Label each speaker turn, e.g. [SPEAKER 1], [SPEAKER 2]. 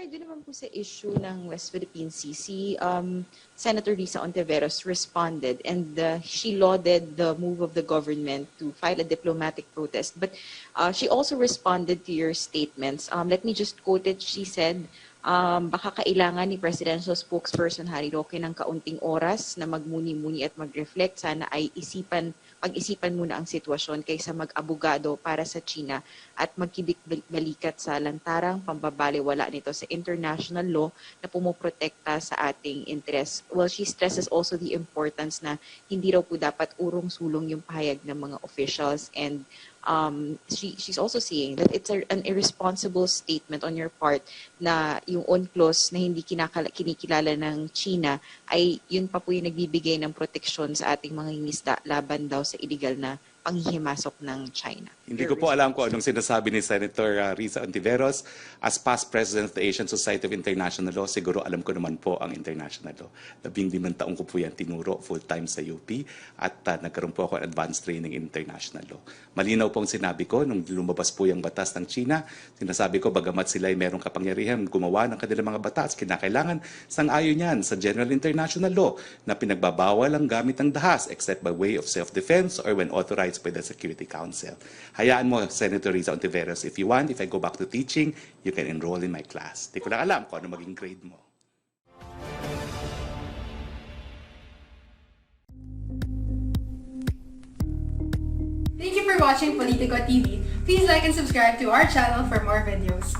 [SPEAKER 1] tayo din naman po sa issue ng West Philippine Sea, Senator Risa Hontiveros responded and she lauded the move of the government to file a diplomatic protest. But she also responded to your statements. Let me just quote it. She said, baka kailangan ni Presidential Spokesperson Harry Roque ng kaunting oras na magmuni-muni at mag-reflect. Sana ay pag-isipan muna ang sitwasyon kaysa mag-abogado para sa China at magkibik-balikat sa lantarang pambabaliwala nito sa international law na pumoprotekta sa ating interes. Well, she stresses also the importance na hindi raw po dapat urong-sulong yung pahayag ng mga officials, and she's also saying that it's an irresponsible statement on your part na yung UNCLOS na hindi kinikilala ng China ay yun pa po yung nagbibigay ng proteksyon sa ating mga ingisda laban daw sa illegal na panghihimasok ng China.
[SPEAKER 2] Hindi ko po alam kung anong sinasabi ni Senator Risa Hontiveros. As past president of the Asian Society of International Law, siguro alam ko naman po ang international law. 15 taong ko po yan tinuro full-time sa UP at nagkaroon po ako ng advanced training in international law. Malinaw po ang sinabi ko nung lumabas po yung batas ng China. Sinasabi ko bagamat sila ay merong kapangyarihan gumawa ng kanilang mga batas, kinakailangan sang-ayon yan sa general international law na pinagbabawal ang gamit ng dahas except by way of self-defense or when authorized by the Security Council. Hayaan mo, Senator Risa Hontiveros, if you want, if I go back to teaching, you can enroll in my class. Di ko lang alam kung ano maging grade mo.
[SPEAKER 3] Thank you for watching Politico TV. Please like and subscribe to our channel for more videos.